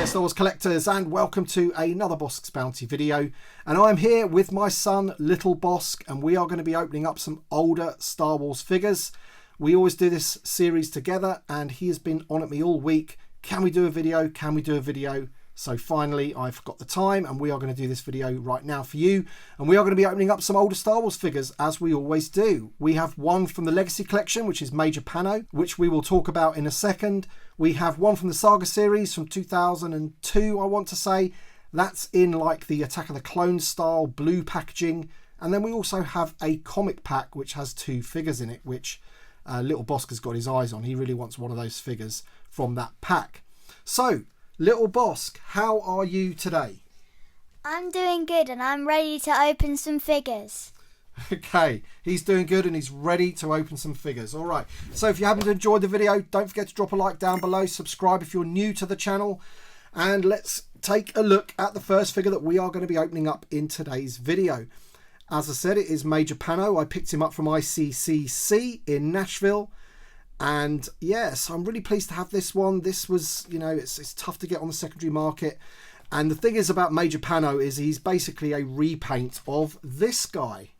Star Wars collectors, and welcome to another Bossk's Bounty video. And I'm here with my son Little Bossk, and we are going to be opening up some older Star Wars figures. We always do this series together, and he has been on at me all week. Can we do a video? Can we do a video? So finally I've got the time, and we are going to do this video right now for you. And we are going to be opening up some older Star Wars figures, as we always do. We have one from the Legacy collection, which is Major Pano, which we will talk about in a second. We have one from the Saga series from 2002, I want to say. That's in like the Attack of the Clones style blue packaging. And then we also have a comic pack which has two figures in it, which Little Bossk has got his eyes on. He really wants one of those figures from that pack. So, Little Bossk, how are you today? I'm doing good, and I'm ready to open some figures. Okay, he's doing good and he's ready to open some figures. All right, so if you happen to enjoy the video, don't forget to drop a like down below, subscribe if you're new to the channel, and let's take a look at the first figure that we are going to be opening up in today's video. As I said, it is Major Pano. I picked him up from ICCC in Nashville. And yes, I'm really pleased to have this one. This was, you know, it's tough to get on the secondary market. And the thing is about Major Pano is he's basically a repaint of this guy.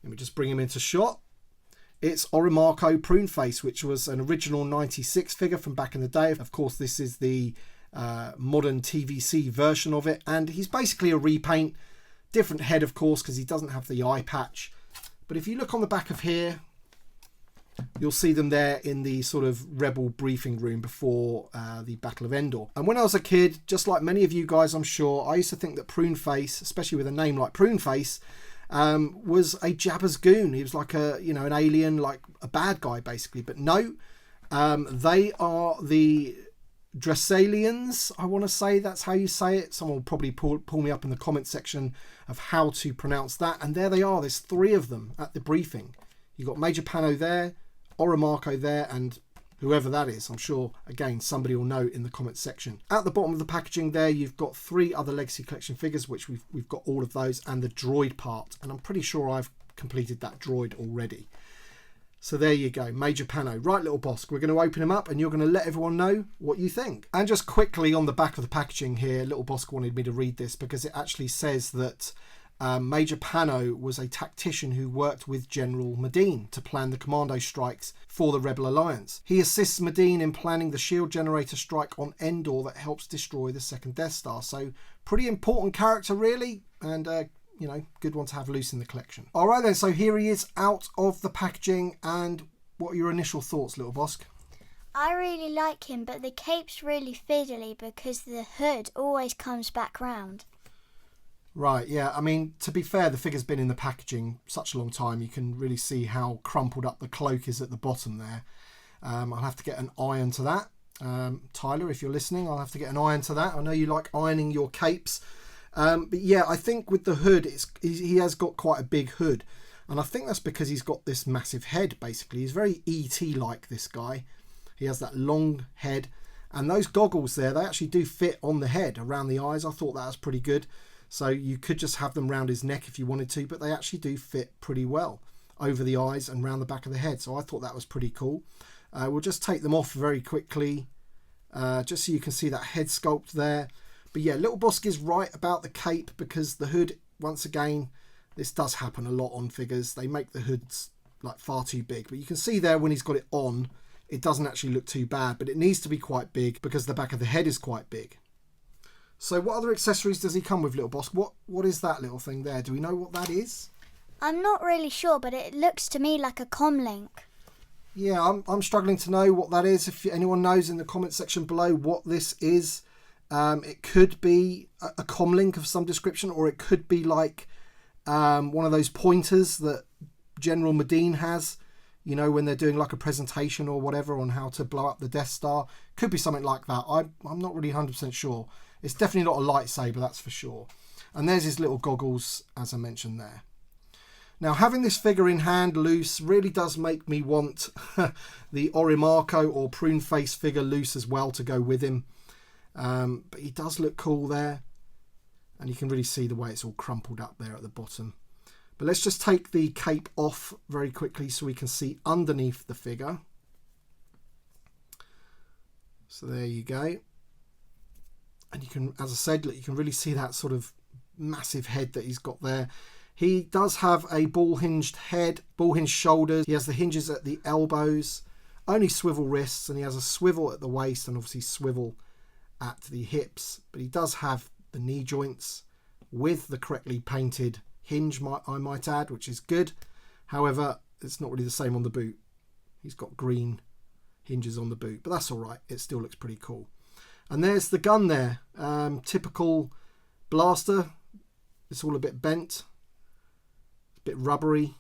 Let me just bring him into shot. It's Oromako Pruneface, which was an original 96 figure from back in the day. Of course, this is the modern TVC version of it. And he's basically a repaint. Different head, of course, because he doesn't have the eye patch. But if you look on the back of here, you'll see them there in the sort of rebel briefing room before the Battle of Endor. And when I was a kid, just like many of you guys, I'm sure, I used to think that Pruneface, especially with a name like Pruneface, was a Jabba's goon. He was like a, you know, an alien, like a bad guy, basically. But no, they are the Dressalians, I want to say. That's how you say it. Someone will probably pull me up in the comment section of how to pronounce that. And there they are. There's three of them at the briefing. You've got Major Pano there, Oromako there, and whoever that is. I'm sure, again, somebody will know in the comment section. At the bottom of the packaging there, you've got three other Legacy Collection figures, which we've got all of those, and the droid part. And I'm pretty sure I've completed that droid already. So there you go, Major Pano. Right, Little Bossk, we're going to open him up, and you're going to let everyone know what you think. And just quickly on the back of the packaging here, Little Bossk wanted me to read this because it actually says that Major Pano was a tactician who worked with General Medine to plan the commando strikes for the Rebel Alliance. He assists Medine in planning the shield generator strike on Endor that helps destroy the second Death Star. So pretty important character, really, and you know, good one to have loose in the collection. All right then, so here he is out of the packaging. And what are your initial thoughts, Little Bossk? I really like him, but the cape's really fiddly because the hood always comes back round. Right, yeah, I mean, to be fair, the figure's been in the packaging such a long time, you can really see how crumpled up the cloak is at the bottom there. I'll have to get an iron to that. Tyler, if you're listening, I'll have to get an iron to that. I know you like ironing your capes. But yeah, I think with the hood, he has got quite a big hood. And I think that's because he's got this massive head, basically. He's very E.T.-like, this guy. He has that long head. And those goggles there, they actually do fit on the head, around the eyes. I thought that was pretty good. So you could just have them round his neck if you wanted to, but they actually do fit pretty well over the eyes and round the back of the head. So I thought that was pretty cool. We'll just take them off very quickly, just so you can see that head sculpt there. But yeah, Little Bossk is right about the cape, because the hood, once again, this does happen a lot on figures. They make the hoods like far too big, but you can see there when he's got it on, it doesn't actually look too bad, but it needs to be quite big because the back of the head is quite big. So what other accessories does he come with, Little Bossk? What is that little thing there? Do we know what that is? I'm not really sure, but it looks to me like a comlink. Yeah, I'm struggling to know what that is. If anyone knows in the comment section below what this is, it could be a comlink of some description, or it could be like one of those pointers that General Medine has, you know, when they're doing like a presentation or whatever on how to blow up the Death Star. Could be something like that. I'm not really 100% sure. It's definitely not a lightsaber, that's for sure. And there's his little goggles, as I mentioned there. Now, having this figure in hand loose really does make me want the Oromako or Pruneface figure loose as well to go with him. But he does look cool there. And you can really see the way it's all crumpled up there at the bottom. But let's just take the cape off very quickly so we can see underneath the figure. So there you go. And you can, as I said, look, you can really see that sort of massive head that he's got there. He does have a ball-hinged head, ball-hinged shoulders. He has the hinges at the elbows, only swivel wrists, and he has a swivel at the waist and obviously swivel at the hips. But he does have the knee joints with the correctly painted hinge, I might add, which is good. However, it's not really the same on the boot. He's got green hinges on the boot, but that's all right. It still looks pretty cool. And there's the gun there. Typical blaster. It's all a bit bent, a bit rubbery.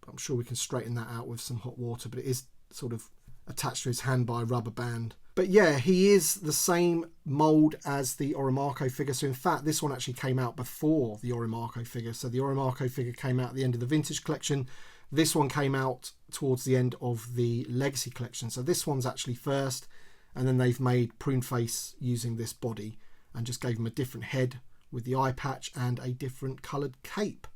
I'm sure we can straighten that out with some hot water, but it is sort of attached to his hand by a rubber band. But yeah, he is the same mould as the Oromako figure. So in fact, this one actually came out before the Oromako figure. So the Oromako figure came out at the end of the vintage collection. This one came out towards the end of the legacy collection. So this one's actually first, and then they've made Pruneface using this body and just gave him a different head with the eye patch and a different coloured cape.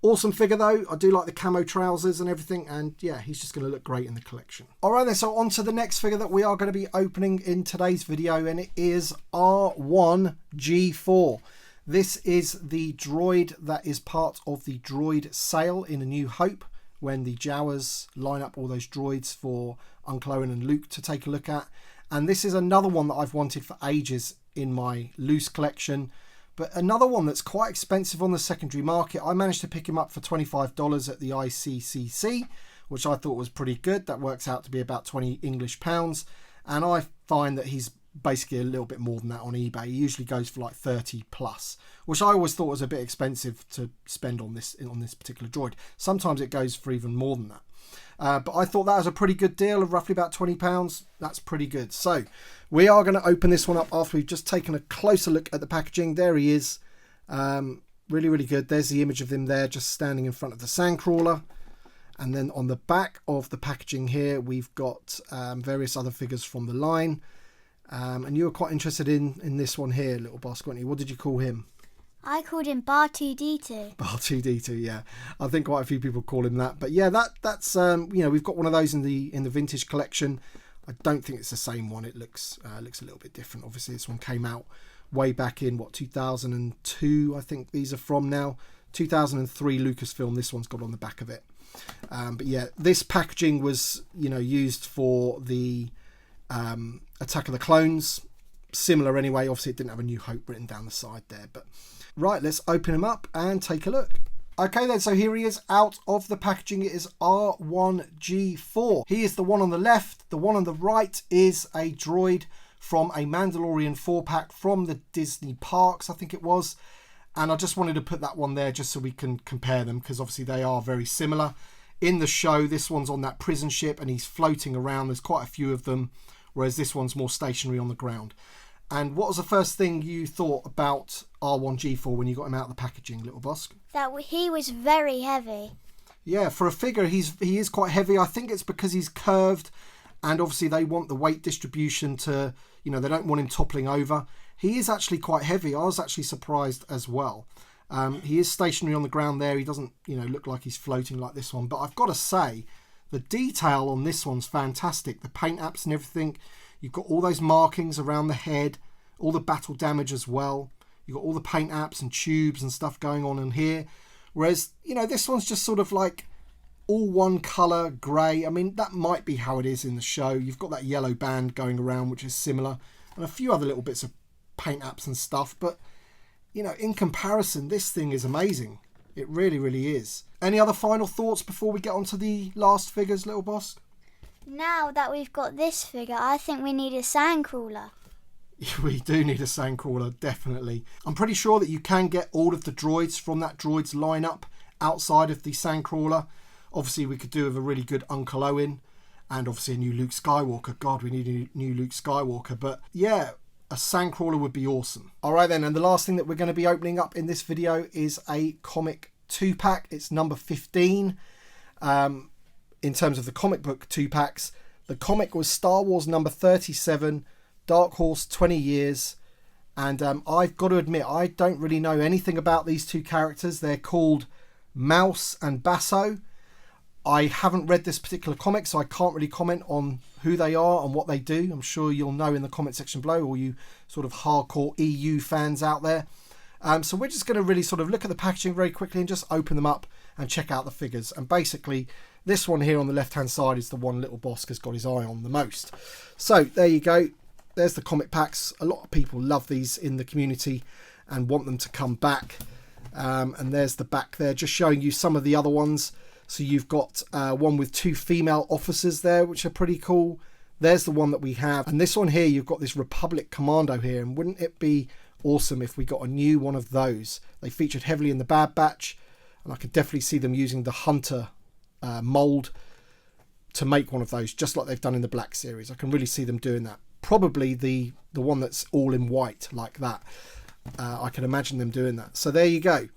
Awesome figure though. I do like the camo trousers and everything, and yeah, he's just going to look great in the collection. Alright then, so on to the next figure that we are going to be opening in today's video, and it is R1G4. This is the droid that is part of the droid sale in A New Hope, when the Jawas line up all those droids for Uncle Owen and Luke to take a look at. And this is another one that I've wanted for ages in my loose collection, but another one that's quite expensive on the secondary market. I managed to pick him up for $25 at the ICCC, which I thought was pretty good. That works out to be about 20 English pounds. And I find that he's basically a little bit more than that on eBay. He usually goes for like 30 plus, which I always thought was a bit expensive to spend on this particular droid. Sometimes it goes for even more than that. But I thought that was a pretty good deal of roughly about £20. That's pretty good. So we are going to open this one up after we've just taken a closer look at the packaging. There he is. Really, really good. There's the image of him there just standing in front of the sandcrawler. And then on the back of the packaging here, we've got various other figures from the line. And you were quite interested in this one here, Little Bossk, weren't you? What did you call him? I called him Bar2D2. Bar2D2, yeah. I think quite a few people call him that. But yeah, that's you know, we've got one of those in the vintage collection. I don't think it's the same one. It looks a little bit different. Obviously, this one came out way back in 2002. I think these are from now. 2003 Lucasfilm. This one's got on the back of it. But yeah, this packaging was, you know, used for the Attack of the Clones. Similar anyway. Obviously, it didn't have A New Hope written down the side there, but. Right, let's open him up and take a look. Okay then, so here he is out of the packaging. It is R1G4. He is the one on the left. The one on the right is a droid from a Mandalorian 4-pack from the Disney parks, I think it was. And I just wanted to put that one there just so we can compare them, because obviously they are very similar. In the show, this one's on that prison ship and he's floating around. There's quite a few of them, whereas this one's more stationary on the ground. And what was the first thing you thought about R1G4 when you got him out of the packaging, Little Bossk? That he was very heavy. Yeah, for a figure, he is quite heavy. I think it's because he's curved, and obviously they want the weight distribution to, you know, they don't want him toppling over. He is actually quite heavy. I was actually surprised as well. He is stationary on the ground there. He doesn't, you know, look like he's floating like this one. But I've got to say, the detail on this one's fantastic. The paint apps and everything. You've got all those markings around the head, all the battle damage as well. You've got all the paint apps and tubes and stuff going on in here. Whereas, you know, this one's just sort of like all one colour, grey. I mean, that might be how it is in the show. You've got that yellow band going around, which is similar. And a few other little bits of paint apps and stuff. But, you know, in comparison, this thing is amazing. It really, really is. Any other final thoughts before we get on to the last figures, Little Bossk? Now that we've got this figure, I think we need a sandcrawler. We do need a sandcrawler, definitely. I'm pretty sure that you can get all of the droids from that droids lineup outside of the sandcrawler. Obviously, we could do with a really good Uncle Owen and obviously a new Luke Skywalker. God, we need a new Luke Skywalker. But yeah, a sandcrawler would be awesome. All right then, and the last thing that we're going to be opening up in this video is a comic 2-pack. It's number 15. In terms of the comic book 2-packs, the comic was Star Wars number 37, Dark Horse 20 Years. And I've got to admit, I don't really know anything about these two characters. They're called Mouse and Basso. I haven't read this particular comic, so I can't really comment on who they are and what they do. I'm sure you'll know in the comment section below, all you sort of hardcore EU fans out there. So we're just going to really sort of look at the packaging very quickly and just open them up and check out the figures. And basically, this one here on the left-hand side is the one Little Bossk has got his eye on the most. So there you go. There's the comic packs. A lot of people love these in the community and want them to come back. And there's the back there, just showing you some of the other ones. So you've got one with 2 female officers there, which are pretty cool. There's the one that we have. And this one here, you've got this Republic Commando here. And wouldn't it be awesome if we got a new one of those? They featured heavily in the Bad Batch. And I could definitely see them using the Hunter mould to make one of those, just like they've done in the Black Series. I can really see them doing that. Probably the one that's all in white like that. I can imagine them doing that. So there you go.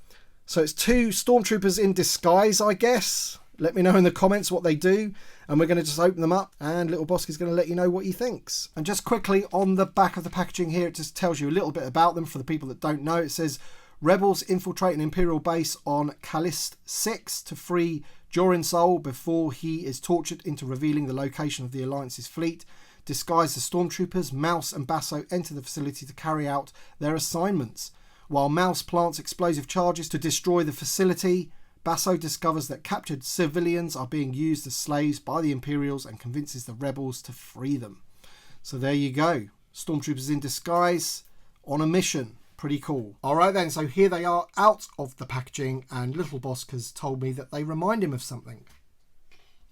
So it's 2 stormtroopers in disguise, I guess. Let me know in the comments what they do. And we're going to just open them up. And Little Bossk is going to let you know what he thinks. And just quickly, on the back of the packaging here, it just tells you a little bit about them. For the people that don't know, it says, rebels infiltrate an Imperial base on Callist 6 to free Jorin Sol before he is tortured into revealing the location of the Alliance's fleet. Disguised as stormtroopers, Mouse and Basso enter the facility to carry out their assignments. While Mouse plants explosive charges to destroy the facility, Basso discovers that captured civilians are being used as slaves by the Imperials and convinces the rebels to free them. So there you go. Stormtroopers in disguise on a mission. Pretty cool. Alright then, so here they are out of the packaging, and Little Bossk has told me that they remind him of something.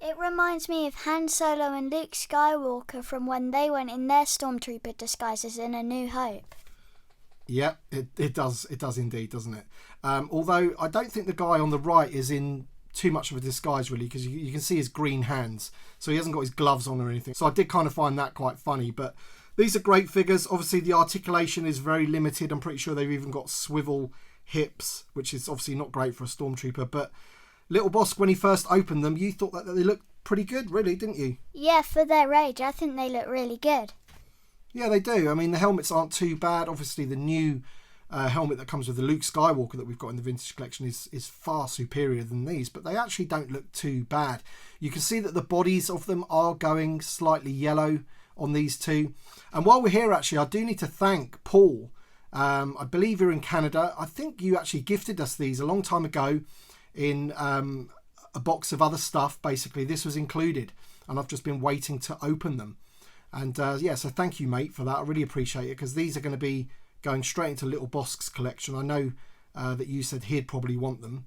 It reminds me of Han Solo and Luke Skywalker from when they went in their stormtrooper disguises in A New Hope. Yeah, it does indeed, doesn't it? Although I don't think the guy on the right is in too much of a disguise really, because you can see his green hands, so he hasn't got his gloves on or anything. So I did kind of find that quite funny, but these are great figures. Obviously the articulation is very limited. I'm pretty sure they've even got swivel hips, which is obviously not great for a stormtrooper, but Little Bossk, when he first opened them, you thought that they looked pretty good, really, didn't you? Yeah, for their age, I think they look really good. Yeah, they do. I mean, the helmets aren't too bad. Obviously, the new helmet that comes with the Luke Skywalker that we've got in the vintage collection is far superior than these, but they actually don't look too bad. You can see that the bodies of them are going slightly yellow on these two. And while we're here, actually, I do need to thank Paul. I believe you're in Canada. I think you actually gifted us these a long time ago in a box of other stuff. Basically, this was included, and I've just been waiting to open them. And yeah, so thank you, mate, for that. I really appreciate it, because these are going to be going straight into Little Bossk's collection. I know that you said he'd probably want them.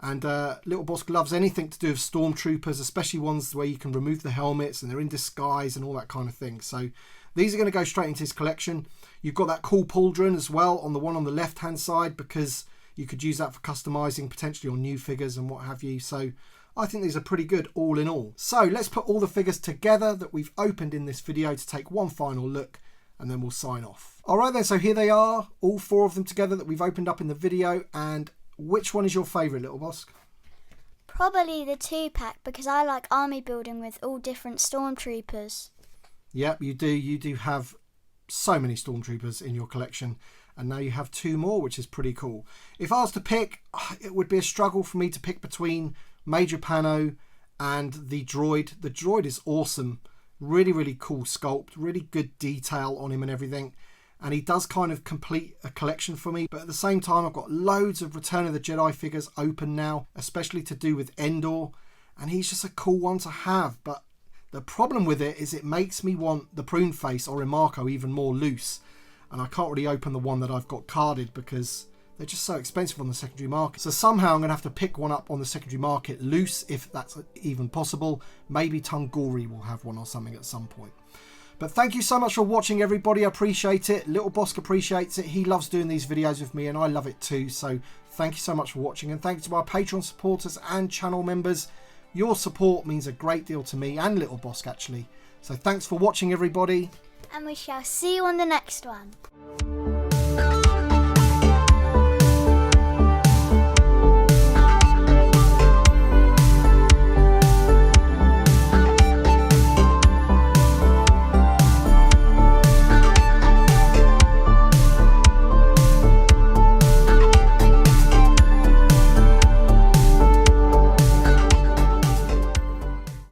And Little Bossk loves anything to do with stormtroopers, especially ones where you can remove the helmets and they're in disguise and all that kind of thing. So these are going to go straight into his collection. You've got that cool pauldron as well on the one on the left hand side, because you could use that for customizing potentially on new figures and what have you. So I think these are pretty good all in all. So let's put all the figures together that we've opened in this video to take one final look, and then we'll sign off. Alright then, so here they are, all 4 of them together that we've opened up in the video. And which one is your favourite, Little Bossk? Probably the 2-pack, because I like army building with all different stormtroopers. Yep, you do. You do have so many stormtroopers in your collection, and now you have 2 more, which is pretty cool. If I was to pick, it would be a struggle for me to pick between Major Pano and the droid. The droid is awesome. Really, really cool sculpt. Really good detail on him and everything. And he does kind of complete a collection for me. But at the same time, I've got loads of Return of the Jedi figures open now, especially to do with Endor. And he's just a cool one to have. But the problem with it is it makes me want the Prune Face or Imarco even more loose. And I can't really open the one that I've got carded because they're just so expensive on the secondary market. So somehow I'm going to have to pick one up on the secondary market loose, if that's even possible. Maybe Tungori will have one or something at some point. But thank you so much for watching, everybody. I appreciate it. Little Bossk appreciates it. He loves doing these videos with me, and I love it too. So thank you so much for watching. And thanks to our Patreon supporters and channel members. Your support means a great deal to me and Little Bossk, actually. So thanks for watching, everybody. And we shall see you on the next one.